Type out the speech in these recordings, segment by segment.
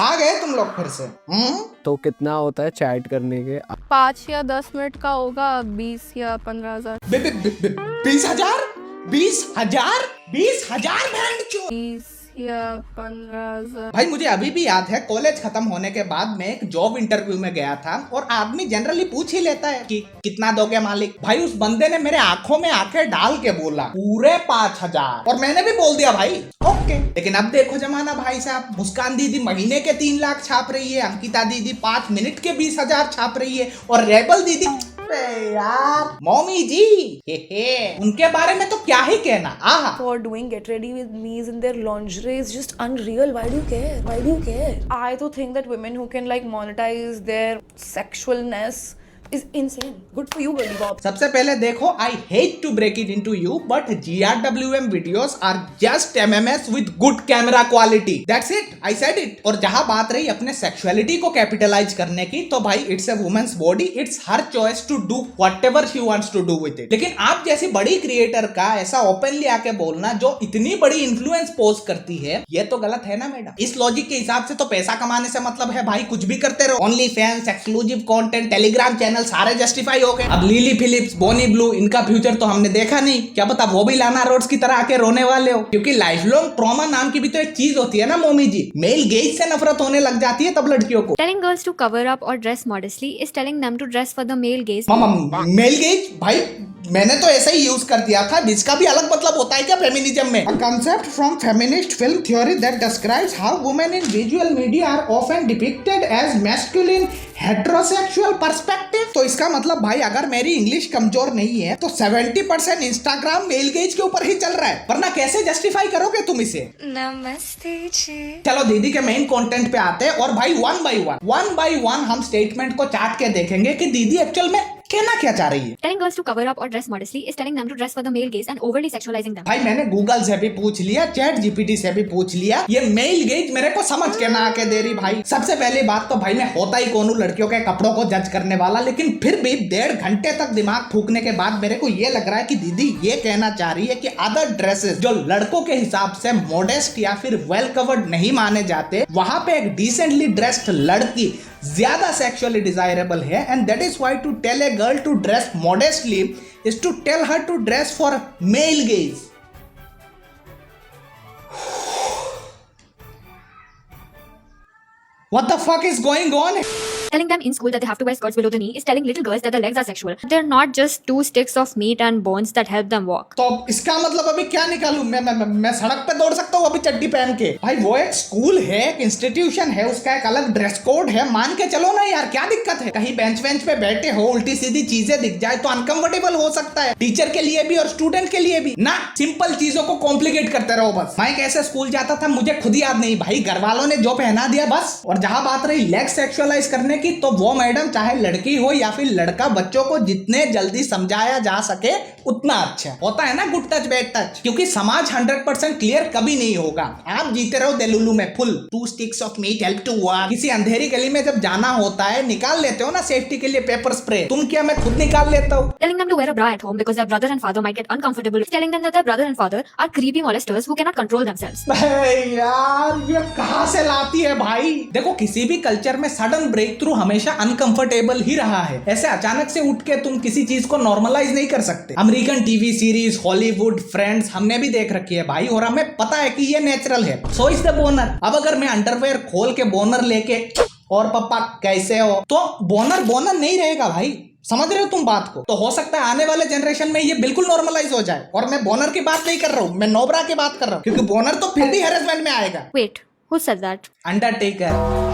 आ गए तुम लोग फिर से। तो कितना होता है चैट करने के? 5 या 10 मिनट का होगा, 20 या 15,000। 20,000? 20,000? 20,000 बैंड चो। 20 या 15,000। भाई मुझे अभी भी याद है, कॉलेज खत्म होने के बाद मैं एक जॉब इंटरव्यू में गया था और आदमी जनरली पूछ ही लेता है कि कितना दोगे मालिक। भाई उस बंदे ने मेरे आंखों में आंखें डाल के बोला पूरे 5,000 और मैंने भी बोल दिया भाई ओके। लेकिन अब देखो जमाना भाई साहब, मुस्कान दीदी महीने के 3 लाख छाप रही है, अंकिता दीदी 5 मिनट के 20,000 छाप रही है और रेबल दीदी यार मम्मी जी उनके बारे में तो क्या ही कहना। आहा For doing get ready with me's in their lingerie is just unreal. Why do you care? Why do you care? I to think that women who can like monetize their sexualness is insane. Good for you, Girly Bob. सबसे पहले देखो, I hate to break it into you but GRWM videos are just MMS with good camera quality. That's it, I said it. और जहां बात रही अपने sexuality को capitalise करने की, तो भाई it's a women's body, it's her choice to do whatever she wants to do with it. लेकिन आप जैसी बड़ी क्रिएटर का ऐसा ओपनली आके बोलना जो इतनी बड़ी इन्फ्लुएंस पोस्ट करती है, ये तो गलत है ना मैडम। इस लॉजिक के हिसाब से तो पैसा कमाने से मतलब है भाई कुछ भी करते रहो। Only fans, exclusive content, Telegram channel सारे जस्टिफाई हो गए। अब लिली फिलिप्स, बोनी ब्लू, इनका फ्यूचर तो हमने देखा नहीं, क्या पता वो भी लाना रोड्स की तरह आके रोने वाले हो। क्योंकि लाइफ लॉन्ग ट्रॉमा नाम की भी तो एक चीज होती है ना मोमी जी। मेल गेज से नफरत होने लग जाती है तब लड़कियों को। Telling girls to cover up or dress modestly is telling them to dress for the male gaze. Male gaze भाई मैंने तो ऐसा ही यूज कर दिया था, जिसका भी अलग मतलब होता है क्या फेमिनिज्म में। A concept from feminist film theory that describes how women in visual media are often depicted as masculine heterosexual perspective। तो इसका मतलब भाई अगर मेरी इंग्लिश कमजोर नहीं है तो 70% इंस्टाग्राम मेल गेज के ऊपर ही चल रहा है, वरना कैसे जस्टिफाई करोगे तुम इसे। नमस्ते जी। चलो दीदी के मेन कंटेंट पे आते हैं और भाई वन बाय वन हम स्टेटमेंट को चाट के देखेंगे कि दीदी एक्चुअल में कहना क्या चाह रही है। Telling girls to cover up or dress modestly is telling them to dress for the male gaze and overly sexualizing them. भाई मैंने गूगल से भी पूछ लिया, चैट जीपीटी से भी पूछ लिया, ये मेल गेज मेरे को समझ के ना आके दे रही। भाई सबसे पहली बात तो भाई मैं होता ही कौन हूँ लड़कियों के कपड़ों को जज करने वाला, लेकिन फिर भी 1.5 घंटे तक दिमाग फूकने के बाद मेरे को ये लग रहा है कि दीदी ये कहना चाह रही है कि अदर ड्रेसेस जो लड़कों के हिसाब से मॉडेस्ट या फिर वेल कवर्ड नहीं माने जाते, वहां पे एक डिसेंटली ड्रेस्ड लड़की ज्यादा सेक्सुअली डिजायरेबल है। And that is why to tell a girl to dress modestly is to tell her to dress for male gaze. What the fuck is going on? Telling them in school that they have to wear skirts below the knee is telling little girls that their legs are sexual. They're not just 2 sticks of meat and bones that help them walk. तो इसका मतलब अभी क्या निकालूं मैं सड़क पे दौड़ सकता हूँ अभी चड्डी पहन के? भाई वो एक स्कूल है, एक इंस्टीट्यूशन है, उसका एक अलग ड्रेस कोड है, मान के चलो ना यार, क्या दिक्कत है? कहीं बेंच पे बैठे हो, उल्टी सीधी चीजें दिख जाए तो अनकंफर्टेबल हो सकता है, टीचर के लिए भी और स्टूडेंट के लिए भी ना। सिंपल चीजों को कॉम्प्लिकेट करते रहो बस। मैं कैसे स्कूल जाता था मुझे खुद याद नहीं भाई, घर वालों ने जो पहना दिया बस। और जहां बात रही लेग सेक्सुअलाइज करने की, तो वो मैडम चाहे लड़की हो या फिर लड़का, बच्चों को जितने जल्दी समझाया जा सके उतना अच्छा होता है ना। गुड टच बैड टच, क्योंकि समाज 100% क्लियर कभी नहीं होगा। आप जीते रहो देलुलू में full 2 sticks of meat help to walk। किसी अंधेरी गली में जब जाना होता है निकाल लेते हो ना सेफ्टी के लिए पेपर स्प्रे, तुम क्या मैं खुद निकाल लेता हूँ। Telling them to wear a bra at home because their brother and father might get uncomfortable. Telling them that their brother and father are creepy molesters who cannot control themselves. यार ये कहाँ से लाती है भाई। देखो किसी भी कल्चर में सडन ब्रेक थ्रू हमेशा अनकंफर्टेबल ही रहा है। ऐसे अचानक से उठ के तुम किसी चीज को नॉर्मलाइज नहीं कर सकते। American TV series, Hollywood, friends हमने भी देख रखी है भाई, और हमें पता है कि ये नेचुरल है। So is the बोनर। अब अगर मैं अंडरवेयर खोल के बोनर लेके और पापा कैसे हो, तो बोनर नहीं रहेगा भाई। समझ रहे हो तुम बात को? तो हो सकता है आने वाले जनरेशन में ये बिल्कुल नॉर्मलाइज हो जाए। और मैं बोनर की बात नहीं कर रहा हूँ, मैं नोब्रा की बात कर रहा हूँ, क्योंकि बोनर तो फिर भी हैरेसमेंट में आएगा। Wait, who said that? Undertaker.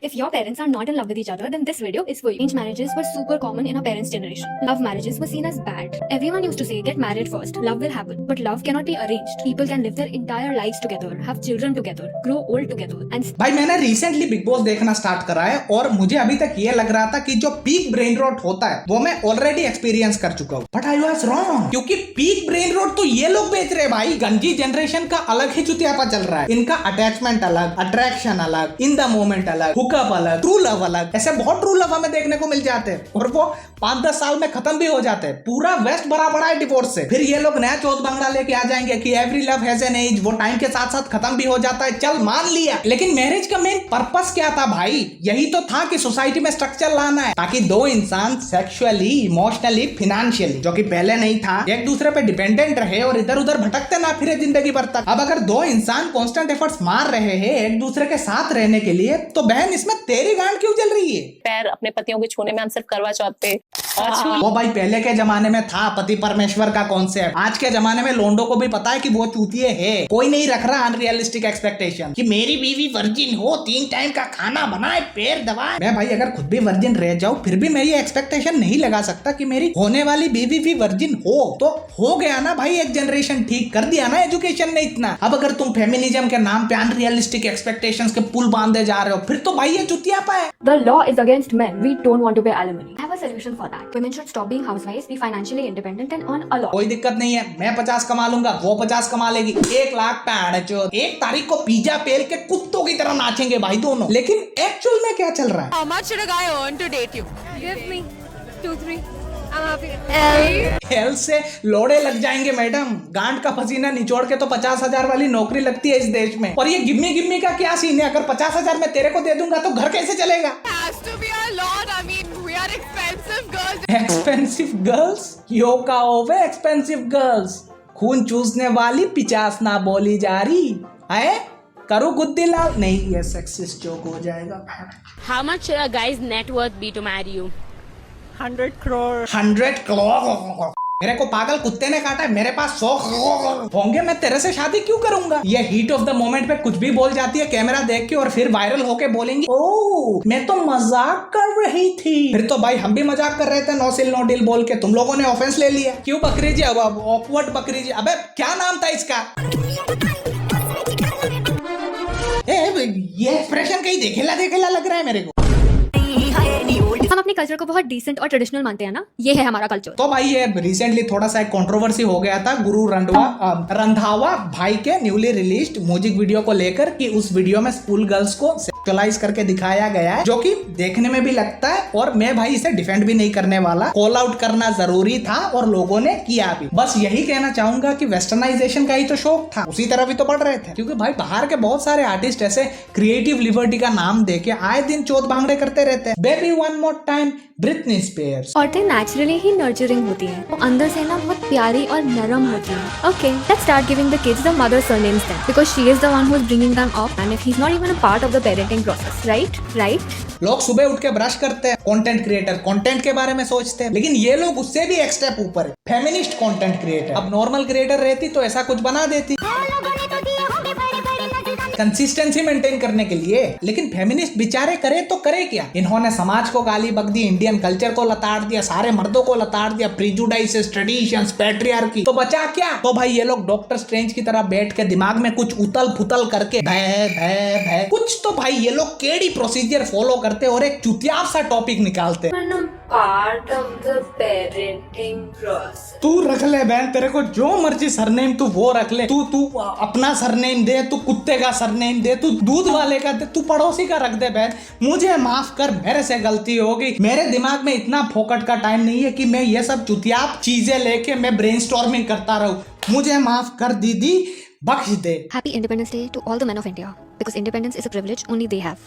If your parents are not in love with each other, then this video is for you. Arranged marriages were super common in our parents' generation. Love marriages were seen as bad. Everyone used to say, get married first, love will happen. But love cannot be arranged. People can live their entire lives together, have children together, grow old together, and भाई मैंने recently big boss देखना start करा है और मुझे अभी तक ये लग रहा था कि जो पीक ब्रेन रॉट होता है वो मैं ऑलरेडी एक्सपीरियंस कर चुका हूँ। बट आई वाज रॉन्ग, क्योंकि पीक ब्रेन रॉट तो ये लोग बेच रहे भाई। गंजी जनरेशन का अलग ही चुतियापा चल रहा है। इनका अटैचमेंट अलग, अट्रैक्शन अलग, इन द मोमेंट अलग, हुकअप अलग, ट्रू लव अलग, ऐसे बहुत ट्रू लव हमें देखने को मिल जाते हैं और वो 5-10 साल में खत्म भी हो जाते हैं। पूरा वेस्ट भरा पड़ा है डिवोर्स से। फिर ये लोग नया चौथ बंगला लेके आ जाएंगे कि every love has an age, वो टाइम के साथ साथ खत्म भी हो जाता है। चल मान लिया, लेकिन मैरिज का मेन पर्पस क्या था भाई? यही तो था कि सोसाइटी में स्ट्रक्चर लाना है ताकि दो इंसान सेक्सुअली, इमोशनली, फिनेंशियली, जो कि पहले नहीं था, एक दूसरे पे डिपेंडेंट रहे और इधर उधर भटकते ना फिरे जिंदगी भर तक। अब अगर दो इंसान कांस्टेंट एफर्ट्स मार रहे हैं एक दूसरे के साथ रहने के लिए, तो बहन इसमें तेरी गांड क्यों जल रही है? पैर अपने पतियों के छूने में हम सिर्फ करवा चौथ पे वो भाई पहले के जमाने में था पति परमेश्वर का कॉन्सेप्ट। आज के जमाने में लोंडो को भी पता है कि वो चूतिए है। कोई नहीं रख रहा अनरियलिस्टिक एक्सपेक्टेशन कि मेरी बीवी वर्जिन हो, 3 टाइम का खाना बनाए, पैर दबाए। मैं भाई अगर खुद भी वर्जिन रह जाऊं फिर भी मैं ये एक्सपेक्टेशन नहीं लगा सकता कि मेरी होने वाली बीवी भी वर्जिन हो। तो हो गया ना भाई, एक जनरेशन ठीक कर दिया ना एजुकेशन ने इतना। अब अगर तुम फेमिनिज्म के नाम पे अनरियलिस्टिक एक्सपेक्टेशंस के पुल बांधे जा रहे हो फिर तो भाई ये चुतियापा है। The law is against men. We don't want to pay alimony. I have a solution for that. Women should stop being housewives, be financially independent and earn a lot. कोई दिक्कत नहीं है, मैं 50 कमा लूंगा, वो 50 कमा लेगी। 1 लाख पे 1 तारीख को पिज्जा पेल के कुत्तों की तरह नाचेंगे भाई दोनों। लेकिन एक्चुअल में क्या चल रहा है? How much should a guy earn to date you? Give me 2-3. I'm happy. Health से लोड़े लग जाएंगे मैडम। गांड का पसीना निचोड़ के तो 50,000 वाली नौकरी लगती है इस देश में। और ये गिम्मी का क्या सीन है? अगर 50,000 मैं तेरे को दे दूंगा तो घर कैसे चलेगा? Has to be a lot. I mean, we are expensive girls. Expensive girls? यो का होवे एक्सपेंसिव गर्ल्स। खून चूसने वाली 50 ना बोली जा रही है। करो गुद्दी लाल नहीं, ये सेक्सिस्ट जोक हो जाएगा। How much should a guy's net worth be to marry you? 100 crore. 100 crore. मेरे को पागल कुत्ते ने काटा है, मेरे पास 100 होंगे। मैं तेरे से शादी क्यों करूंगा? ये हीट ऑफ द मोमेंट पे कुछ भी बोल जाती है कैमरा देख के और फिर वायरल होके बोलेंगी ओह मैं तो मजाक कर रही थी। फिर तो भाई हम भी मजाक कर रहे थे, नो सिल नो डील बोल के। तुम लोगों ने ऑफेंस ले लिया। क्यों बकरी जी? अब ऑकवर्ड बकरी जी। अबे क्या नाम था इसका? ये एक्सप्रेशन कहीं देखेला लग रहा है मेरे को। हम अपने कल्चर को बहुत डिसेंट और ट्रेडिशनल मानते हैं ना, ये है हमारा कल्चर। तो भाई ये रिसेंटली थोड़ा सा एक कंट्रोवर्सी हो गया था गुरु रंधावा भाई के न्यूली रिलीज्ड म्यूजिक वीडियो को लेकर कि उस वीडियो में स्कूल गर्ल्स को सेक्सुअलाइज करके दिखाया गया है, जो कि देखने में भी लगता है। और मैं भाई इसे डिफेंड भी नहीं करने वाला, कॉल आउट करना जरूरी था और लोगों ने किया भी। बस यही कहना चाहूंगा कि वेस्टर्नाइजेशन का ही तो शौक था, उसी तरह भी तो बढ़ रहे थे। क्योंकि भाई बाहर के बहुत सारे आर्टिस्ट ऐसे क्रिएटिव लिबर्टी का नाम देके आए दिन चौथ भांगड़े करते रहते हैं। Baby one more time, Britney Spears. औरतें नेचुरली ही नर्चरिंग होती हैं, वो अंदर से ना बहुत प्यारी और नरम होती हैं। Okay, let's start giving the kids the mother surnames then, because she is the one who is bringing them up and if he is not even a part of the parenting process, right. लोग सुबह उठ के brush करते हैं, content creator content के बारे में सोचते हैं, लेकिन ये लोग उससे भी एक स्टेप ऊपर है, फेमिनिस्ट कंटेंट क्रिएटर। अब नॉर्मल क्रिएटर रहती तो ऐसा कुछ बना देती कंसिस्टेंसी मेंटेन करने के लिए। लेकिन फेमिनिस्ट बेचारे करे तो करे क्या? इन्होंने समाज को गाली बक दी, इंडियन कल्चर को लताड़ दिया, सारे मर्दों को लताड़ दिया, प्रिजुडाइसेस, ट्रेडिशंस, पैट्रियार्की। तो बचा क्या? तो भाई ये लोग डॉक्टर स्ट्रेंज की तरह बैठ के दिमाग में कुछ उतल फुतल करके भय कुछ तो भाई ये लोग केडी प्रोसीजर फॉलो करते और एक चुतियाब सा टॉपिक निकालते। Part of the parenting process. तू रख ले बहन, तेरे को जो मर्जी सरनेम तू वो रख ले। तू अपना सरनेम दे, तू कुत्ते का सरनेम दे, तू दूध वाले का दे, तू पड़ोसी का रख दे बहन। मुझे माफ कर, मेरे से गलती होगी। मेरे दिमाग में इतना फोकट का टाइम नहीं है कि मैं ये सब चुतियाब चीजें लेके मैं ब्रेनस्टॉर्मिंग करता रहूं। मुझे माफ कर दीदी, बख्श दे। Happy Independence Day to all the men of India, because independence is a privilege only they have.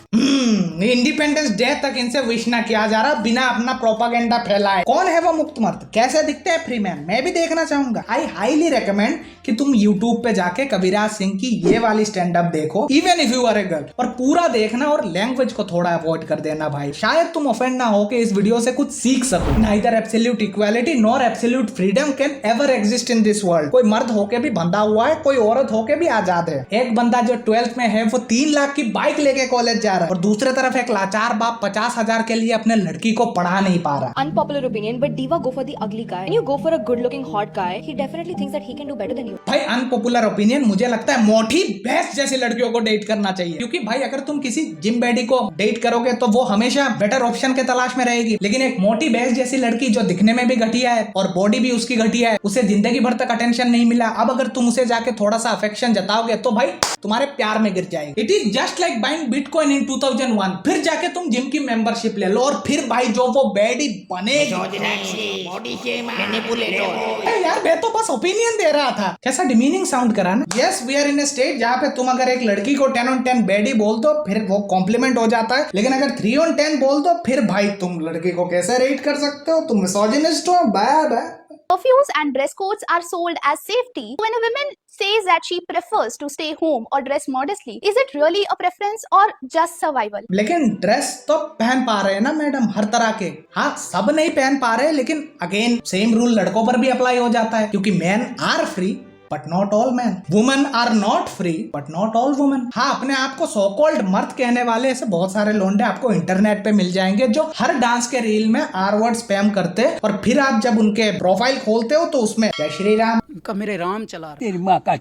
Independence day तक इनसे विश ना किया जा रहा बिना अपना प्रोपागेंडा फैलाए। कौन है वो मुक्त मर्द? कैसे दिखते हैं फ्री मैन? मैं भी देखना चाहूंगा। आई हाईली रेकमेंड कि तुम YouTube पे जाके कबीराज सिंह की ये वाली स्टैंड अप देखो, even if you are a girl, और पूरा देखना और लैंग्वेज को थोड़ा अवॉइड कर देना भाई। शायद तुम ऑफेंड ना हो कि इस वीडियो से कुछ सीख सको। Neither absolute equality nor absolute freedom can ever exist in this world. कोई मर्द होके भी बंधा हुआ है, कोई औरत होके भी आजाद है। एक बंदा जो 12th में है वो 3 लाख की बाइक लेके कॉलेज जा रहा है, और दूसरे तरफ एक लाचार बाप 50,000 के लिए अपने लड़की को पढ़ा नहीं पा रहा। Unpopular opinion, but diva go for the ugly guy. When you go for a good-looking hot guy, he definitely thinks that he can do better than you. भाई अनपॉपुलर ओपिनियन, मुझे लगता है मोटी भैंस जैसी लड़कियों को डेट करना चाहिए। क्योंकि भाई अगर तुम किसी जिम बैडी को डेट करोगे तो वो हमेशा बेटर ऑप्शन के तलाश में रहेगी। लेकिन एक मोटी भैंस जैसी लड़की जो दिखने में भी घटिया है और बॉडी भी उसकी घटिया है, उसे जिंदगी भर तक अटेंशन नहीं मिला, अब अगर तुम उसे जाके थोड़ा सा अफेक्शन जताओगे तो भाई तुम्हारे प्यार में गिर जाएगी। जाएगी। It is just like buying bitcoin in 2001। फिर जाके तुम जिम की मेंबरशिप ले लो और फिर भाई जो वो बैडी बनेगी। यार मैं तो बस ओपिनियन दे रहा था। कैसा डिमीनिंग साउंड करा ना। Yes we are in a state जहाँ पे तुम अगर एक लड़की को 10 on 10 बैडी बोल दो फिर वो कॉम्प्लीमेंट हो जाता है, लेकिन अगर 3 on 10 बोल दो फिर भाई तुम लड़की को कैसे रेट कर सकते हो? तुम मिसोजिनिस्ट हो। Bye. Perfumes and dress codes are sold as safety. When a woman says that she prefers to stay home or dress modestly, is it really a preference or just survival? लेकिन dress तो पहन पा रहे हैं ना madam, हर तरह के। हाँ सब नहीं पहन पा रहे, लेकिन अगेन सेम रूल लड़कों पर भी अप्लाई हो जाता है, क्योंकि men are free but not all men, women are not free but not all women. हाँ अपने आप को सो कॉल्ड मर्द कहने वाले ऐसे बहुत सारे लोंडे आपको इंटरनेट पे मिल जाएंगे जो हर डांस के रील में आर वर्ड स्पैम करते हैं, और फिर आप जब उनके प्रोफाइल खोलते हो तो उसमें जय श्री राम का मेरे राम चला तेरी माँ का।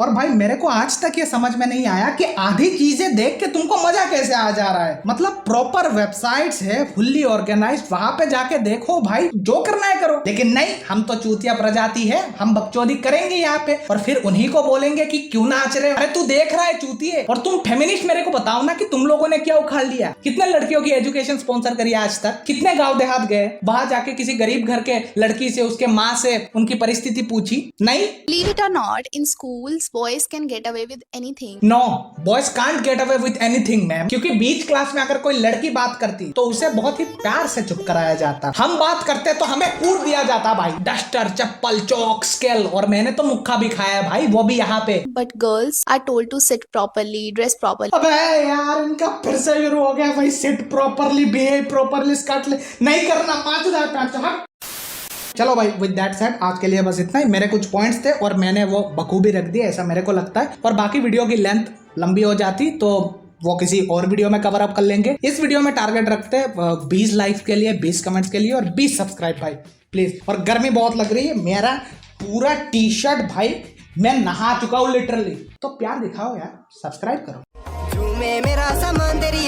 और भाई मेरे को आज तक ये समझ में नहीं आया कि आधी चीजें देख के तुमको मजा कैसे आ जा रहा है। मतलब प्रॉपर वेबसाइट्स है फुल्ली ऑर्गेनाइज्ड, वहां पे जाके देखो भाई, जो करना है करो। लेकिन नहीं, हम तो चूतिया प्रजाति है, हम बकचोदी करेंगे यहाँ पे और फिर उन्हीं को बोलेंगे कि क्यों नाच रहे हो। अरे तू देख रहा है चूतिए, और तुम फेमिनिस्ट मेरे को बताओ ना कि तुम लोगों ने क्या उखाड़ लिया। कितने लड़कियों की एजुकेशन स्पॉन्सर करी आज तक? कितने गाँव देहात गए, वहां जाके किसी गरीब घर के लड़की से उसके माँ से उनकी परिस्थिति पूछी? नहीं। Believe it or not, in schools, boys can get away with anything. No, boys can't get away with anything ma'am, क्योंकि बीच क्लास में अगर कोई लड़की बात करती तो उसे बहुत ही प्यार से चुप कराया जाता। हम बात करते तो हमें कूट दिया जाता भाई, डस्टर, चप्पल, चौक, स्केल, और मैंने तो मुक्का भी खाया भाई, वो भी यहाँ पे। But girls are told to sit properly, dress properly. अबे यार इनका फिर से शुरू हो गया भाई, seat properly, behave properly, skirt ले नहीं करना, 5000 पैंट से हट। चलो भाई विद दैट सेड आज के लिए बस इतना ही। मेरे कुछ पॉइंट्स थे और मैंने वो बखूबी रख दिया, ऐसा मेरे को लगता है। और बाकी वीडियो की लेंथ लंबी हो जाती तो वो किसी और वीडियो में कवर अप कर लेंगे। इस वीडियो में टारगेट रखते हैं 20 लाइक्स के लिए, 20 कमेंट्स के लिए और 20 सब्सक्राइब भाई प्लीज। और गर्मी बहुत लग रही है, मेरा पूरा टी शर्ट भाई मैं नहा चुका हूँ लिटरली, तो प्यार दिखाओ यार, सब्सक्राइब करो। मेरा सामान तेरी